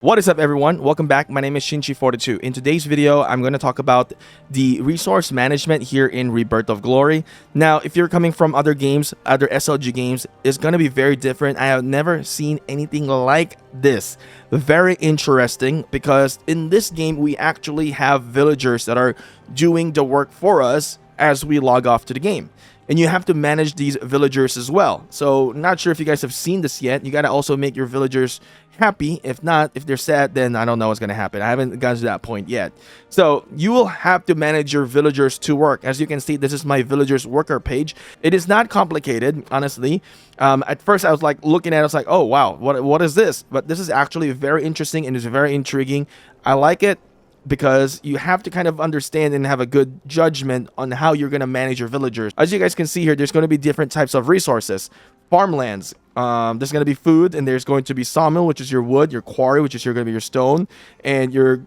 What is up, everyone? Welcome back. My name is Shinchi42. In today's video, I'm going to talk about the resource management here in Rebirth of Glory. Now, if you're coming from other games, other SLG games, it's going to be very different. I have never seen anything like this. Very interesting, because in this game, we actually have villagers that are doing the work for us as we log off to the game. And you have to manage these villagers as well. So, not sure if you guys have seen this yet. You got to also make your villagers happy. If not, if they're sad, then I don't know what's going to happen. I haven't gotten to that point yet. So, you will have to manage your villagers to work. As you can see, this is my villagers worker page. It is not complicated, honestly. At first, I was like looking at it, I was like, oh, wow, what is this? But this is actually very interesting and it's very intriguing. I like it, because you have to kind of understand and have a good judgment on how you're going to manage your villagers. As you guys can see here, there's going to be different types of resources. Farmlands, there's going to be food, and there's going to be sawmill, which is your wood, your quarry, which is going to be your stone, and your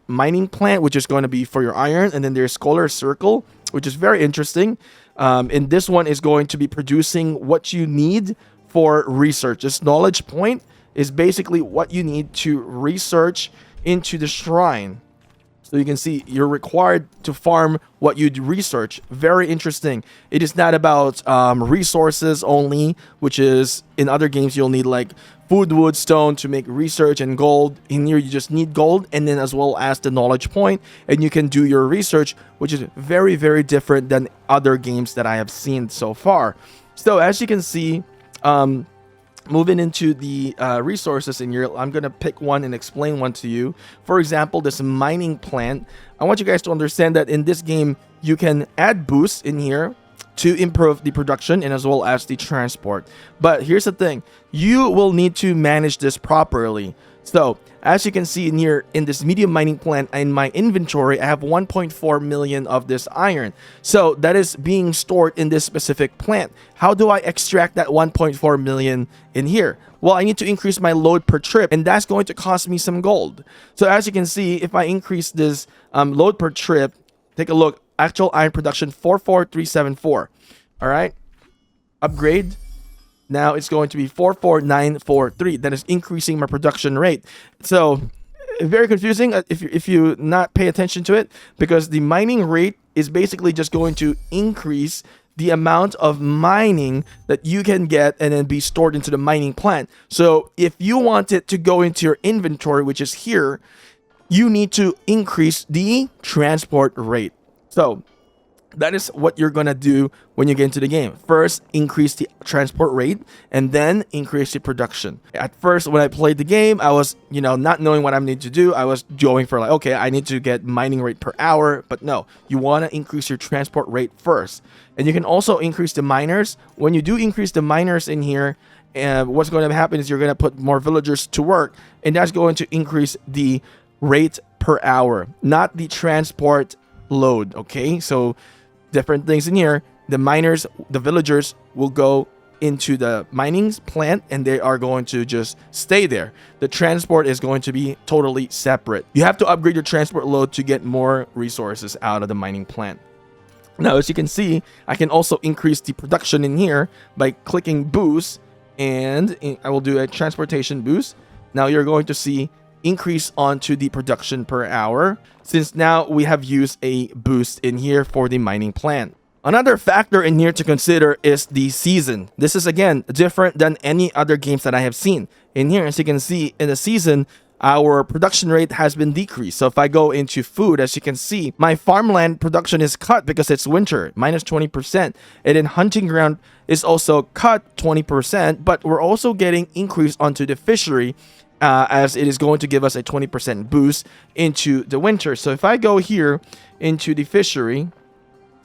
mining plant, which is going to be for your iron, and then there's scholar circle, which is very interesting. And this one is going to be producing what you need for research. This knowledge point is basically what you need to research into the shrine. So you can see you're required to farm what you research. Very interesting. It is not about resources only, which is in other games you'll need like food, wood, stone to make research, and gold. In here you just need gold, and then as well as the knowledge point, and you can do your research, which is very, very different than other games that I have seen so far. So as you can see, moving into the resources in here, I'm going to pick one and explain one to you. For example, this mining plant. I want you guys to understand that in this game, you can add boosts in here to improve the production and as well as the transport. But here's the thing. You will need to manage this properly. So, as you can see in here, in this medium mining plant, in my inventory, I have 1.4 million of this iron. So, that is being stored in this specific plant. How do I extract that 1.4 million in here? Well, I need to increase my load per trip, and that's going to cost me some gold. So, as you can see, if I increase this load per trip, take a look. Actual iron production, 44374. All right. Upgrade. Now it's going to be 44943. That is increasing my production rate. So very confusing if you not pay attention to it, because the mining rate is basically just going to increase the amount of mining that you can get and then be stored into the mining plant. So if you want it to go into your inventory, which is here, you need to increase the transport rate. So that is what you're going to do when you get into the game. First, increase the transport rate, and then increase the production. At first, when I played the game, I was, not knowing what I need to do. I was going for like, okay, I need to get mining rate per hour. But no, you want to increase your transport rate first. And you can also increase the miners. When you do increase the miners in here, what's going to happen is you're going to put more villagers to work, and that's going to increase the rate per hour, not the transport load. Okay, so different things in here. The miners, the villagers will go into the mining plant, and they are going to just stay there. The transport is going to be totally separate. You have to upgrade your transport load to get more resources out of the mining plant. Now, as you can see, I can also increase the production in here by clicking boost, and I will do a transportation boost. Now you're going to see increase onto the production per hour, since now we have used a boost in here for the mining plant. Another factor in here to consider is the season. This is again different than any other games that I have seen. In here, as you can see, in the season, our production rate has been decreased. So if I go into food, as you can see, my farmland production is cut because it's winter, minus 20%. And then hunting ground is also cut 20%, but we're also getting increase onto the fishery, as it is going to give us a 20% boost into the winter. So if I go here into the fishery,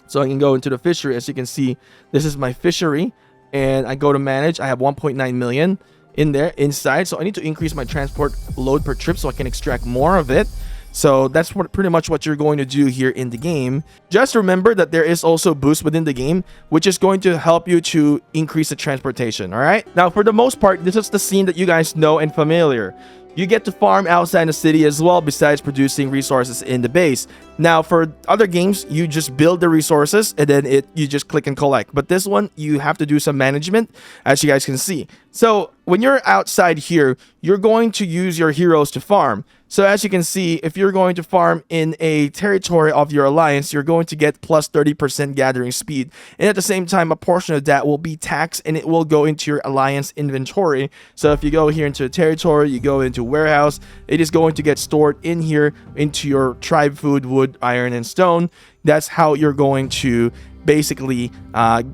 so I can go into the fishery, as you can see, this is my fishery, and I go to manage. I have 1.9 million in there inside, so I need to increase my transport load per trip so I can extract more of it. So that's pretty much what you're going to do here in the game. Just remember that there is also boost within the game, which is going to help you to increase the transportation. All right. Now, for the most part, this is the scene that you guys know and familiar. You get to farm outside the city as well, besides producing resources in the base. Now, for other games, you just build the resources and then you just click and collect. But this one, you have to do some management, as you guys can see. So when you're outside here, you're going to use your heroes to farm. So as you can see, if you're going to farm in a territory of your alliance, you're going to get plus 30% gathering speed. And at the same time, a portion of that will be taxed and it will go into your alliance inventory. So if you go here into a territory, you go into warehouse, it is going to get stored in here into your tribe food, wood, iron, and stone. That's how you're going to basically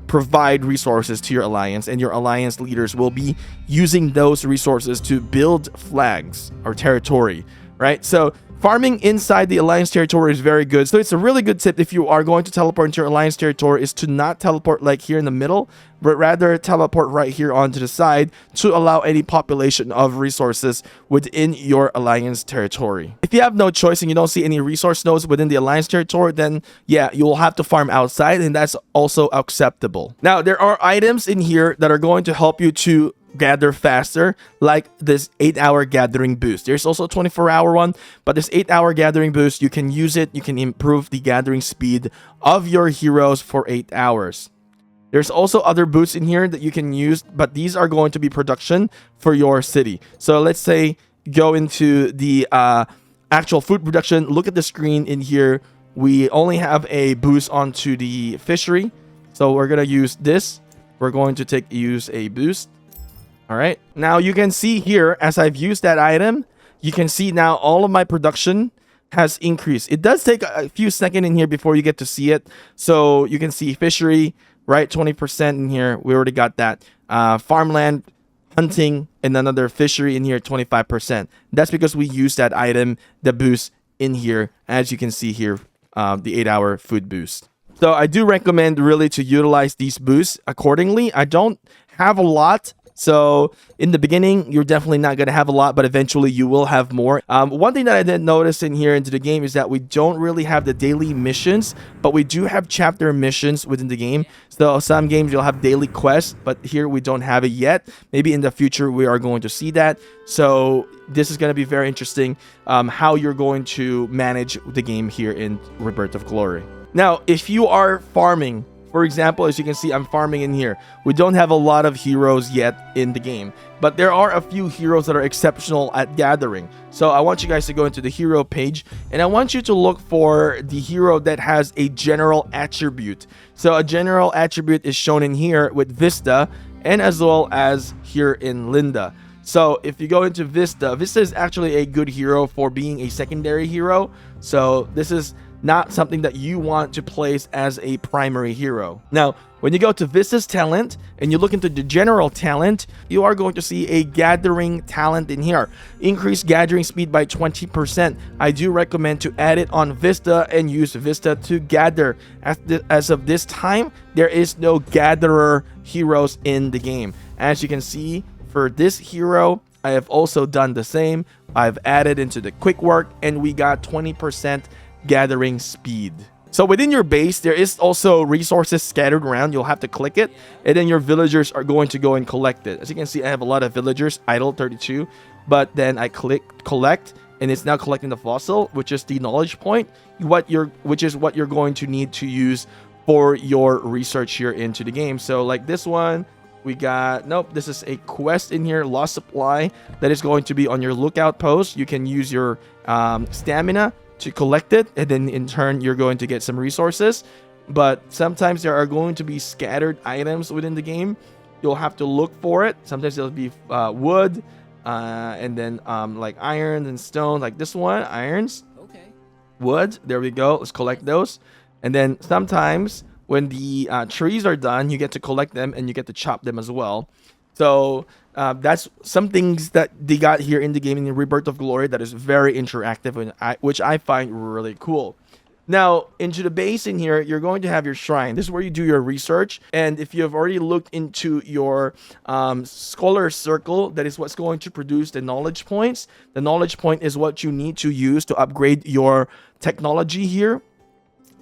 provide resources to your alliance, and your alliance leaders will be using those resources to build flags or territory, right? So farming inside the alliance territory is very good. So it's a really good tip if you are going to teleport into your alliance territory, is to not teleport like here in the middle, but rather teleport right here onto the side to allow any population of resources within your alliance territory. If you have no choice and you don't see any resource nodes within the alliance territory, then yeah, you will have to farm outside, and that's also acceptable. Now, there are items in here that are going to help you to gather faster, like this 8-hour gathering boost. There's also a 24-hour one, but this 8-hour gathering boost, you can use it, you can improve the gathering speed of your heroes for 8 hours. There's also other boosts in here that you can use, but these are going to be production for your city. So let's say go into the actual food production. Look at the screen in here. We only have a boost onto the fishery, so we're gonna use this. We're going to use a boost. All right, now you can see here, as I've used that item, you can see now all of my production has increased. It does take a few seconds in here before you get to see it. So you can see fishery, right? 20% in here. We already got that. Farmland, hunting, and another fishery in here, 25%. That's because we used that item, the boost in here, as you can see here, the 8-hour food boost. So I do recommend really to utilize these boosts accordingly. I don't have a lot. So in the beginning, you're definitely not going to have a lot, but eventually you will have more. One thing that I did notice in here into the game is that we don't really have the daily missions, but we do have chapter missions within the game. So some games you'll have daily quests, but here we don't have it yet. Maybe in the future we are going to see that. So this is going to be very interesting how you're going to manage the game here in Rebirth of Glory. Now, if you are farming, for example, as you can see, I'm farming in here. We don't have a lot of heroes yet in the game, but there are a few heroes that are exceptional at gathering. So I want you guys to go into the hero page, and I want you to look for the hero that has a general attribute. So a general attribute is shown in here with Vista, and as well as here in Linda. So if you go into Vista, Vista is actually a good hero for being a secondary hero. So this is not something that you want to place as a primary hero. Now, when you go to Vista's talent and you look into the general talent, you are going to see a gathering talent in here. Increase gathering speed by 20%. I do recommend to add it on Vista and use Vista to gather. As of this time, there is no gatherer heroes in the game. As you can see, for this hero, I have also done the same. I've added into the quick work and we got 20% gathering speed. So within your base, there is also resources scattered around. You'll have to click it, and then your villagers are going to go and collect it. As you can see, I have a lot of villagers, idle 32, but then I click collect, and it's now collecting the fossil, which is the knowledge point, which is what you're going to need to use for your research here into the game. So like this one, we got, nope, this is a quest in here, lost supply, that is going to be on your lookout post. You can use your stamina to collect it, and then in turn you're going to get some resources. But sometimes there are going to be scattered items within the game. You'll have to look for it. Sometimes there'll be wood, and then like iron and stone, like this one, irons, okay, wood, there we go. Let's collect those. And then sometimes when the trees are done, you get to collect them and you get to chop them as well. So that's some things that they got here in the game in Rebirth of Glory that is very interactive, and which I find really cool. Now, into the base in here, you're going to have your shrine. This is where you do your research. And if you have already looked into your scholar circle, that is what's going to produce the knowledge points. The knowledge point is what you need to use to upgrade your technology here.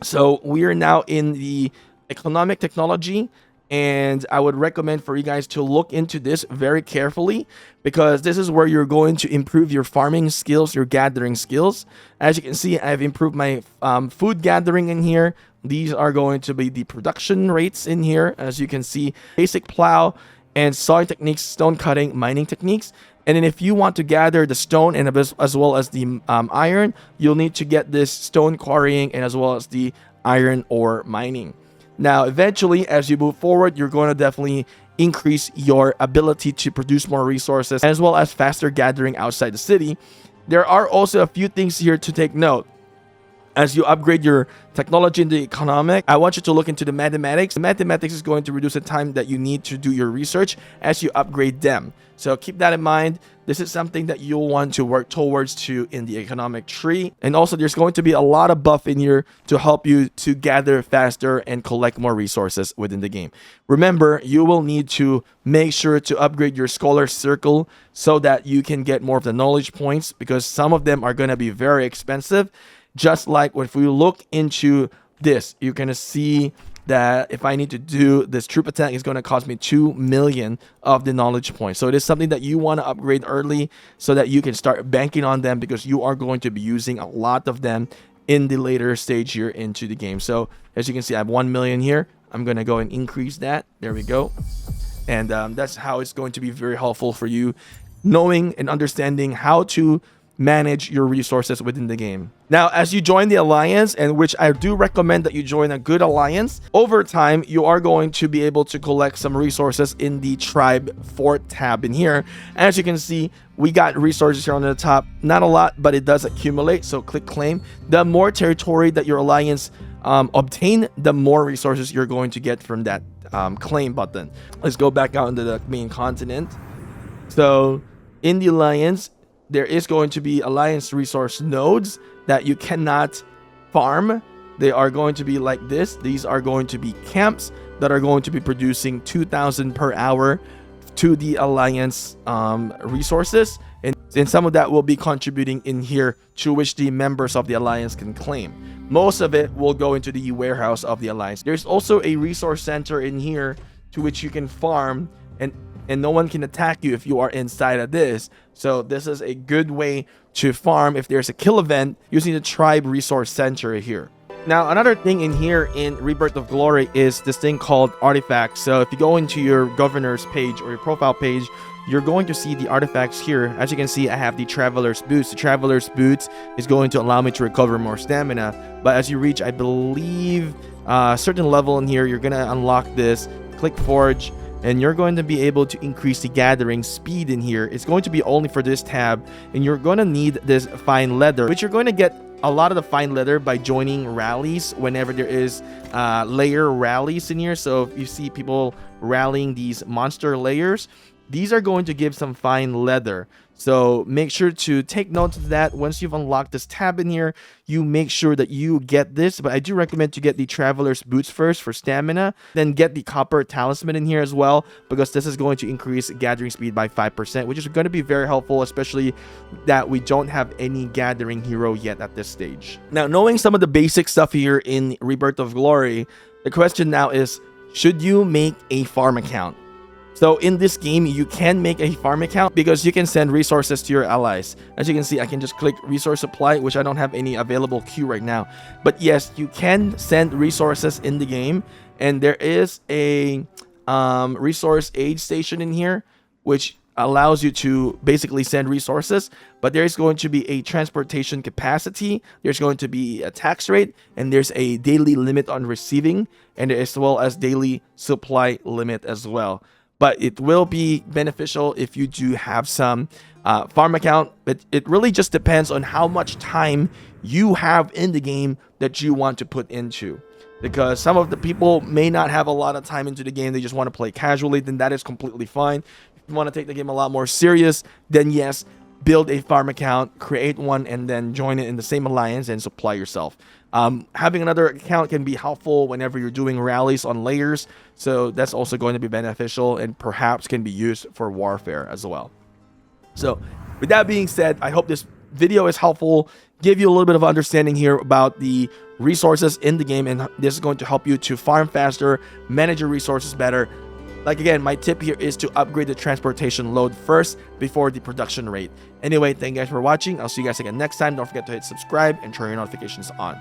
So we are now in the economic technology, and I would recommend for you guys to look into this very carefully, because this is where you're going to improve your farming skills, your gathering skills. As you can see, I've improved my food gathering in here. These are going to be the production rates in here. As you can see, basic plow and sawing techniques, stone cutting, mining techniques. And then if you want to gather the stone and as well as the iron, you'll need to get this stone quarrying and as well as the iron ore mining. Now, eventually, as you move forward, you're going to definitely increase your ability to produce more resources as well as faster gathering outside the city. There are also a few things here to take note. As you upgrade your technology and the economic, I want you to look into the mathematics. The mathematics is going to reduce the time that you need to do your research as you upgrade them. So keep that in mind. This is something that you'll want to work towards to in the economic tree. And also there's going to be a lot of buff in here to help you to gather faster and collect more resources within the game. Remember, you will need to make sure to upgrade your scholar circle so that you can get more of the knowledge points, because some of them are going to be very expensive. Just like if we look into this, you're going to see that if I need to do this troop attack, it's going to cost me 2 million of the knowledge points. So it is something that you want to upgrade early so that you can start banking on them, because you are going to be using a lot of them in the later stage here into the game. So as you can see, I have 1 million here. I'm going to go and increase that. There we go. And that's how it's going to be very helpful for you, knowing and understanding how to manage your resources within the game. Now, as you join the alliance, and which I do recommend that you join a good alliance, over time you are going to be able to collect some resources in the tribe fort tab in here. As you can see, we got resources here on the top. Not a lot, but it does accumulate. So click claim. The more territory that your alliance obtain, the more resources you're going to get from that claim button. Let's go back out into the main continent. So in the alliance, there is going to be alliance resource nodes that you cannot farm. They are going to be like this. These are going to be camps that are going to be producing 2,000 per hour to the alliance resources. And some of that will be contributing in here, to which the members of the alliance can claim. Most of it will go into the warehouse of the alliance. There's also a resource center in here to which you can farm, and no one can attack you if you are inside of this. So this is a good way to farm if there's a kill event using the tribe resource center here. Now, another thing in here in Rebirth of Glory is this thing called artifacts. So if you go into your governor's page or your profile page, you're going to see the artifacts here. As you can see, I have the Traveler's Boots. The Traveler's Boots is going to allow me to recover more stamina. But as you reach, I believe, a certain level in here, you're going to unlock this. Click Forge, and you're going to be able to increase the gathering speed in here. It's going to be only for this tab, and you're going to need this fine leather, which you're going to get a lot of the fine leather by joining rallies whenever there is layer rallies in here. So if you see people rallying these monster layers, these are going to give some fine leather. So make sure to take note of that. Once you've unlocked this tab in here, you make sure that you get this. But I do recommend to get the Traveler's Boots first for stamina. Then get the Copper Talisman in here as well, because this is going to increase gathering speed by 5%, which is going to be very helpful, especially that we don't have any gathering hero yet at this stage. Now, knowing some of the basic stuff here in Rebirth of Glory, the question now is, should you make a farm account? So in this game, you can make a farm account because you can send resources to your allies. As you can see, I can just click resource supply, which I don't have any available queue right now. But yes, you can send resources in the game. And there is a resource aid station in here, which allows you to basically send resources. But there's going to be a transportation capacity. There's going to be a tax rate. And there's a daily limit on receiving. And as well as daily supply limit as well. But it will be beneficial if you do have some farm account. But it really just depends on how much time you have in the game that you want to put into. Because some of the people may not have a lot of time into the game. They just want to play casually. Then that is completely fine. If you want to take the game a lot more serious, then yes, build a farm account, create one, and then join it in the same alliance and supply yourself. Having another account can be helpful whenever you're doing rallies on layers, so that's also going to be beneficial and perhaps can be used for warfare as well. So with that being said, I hope this video is helpful, give you a little bit of understanding here about the resources in the game, and this is going to help you to farm faster, manage your resources better. Like again, my tip here is to upgrade the transportation load first before the production rate. Anyway, thank you guys for watching. I'll see you guys again next time. Don't forget to hit subscribe and turn your notifications on.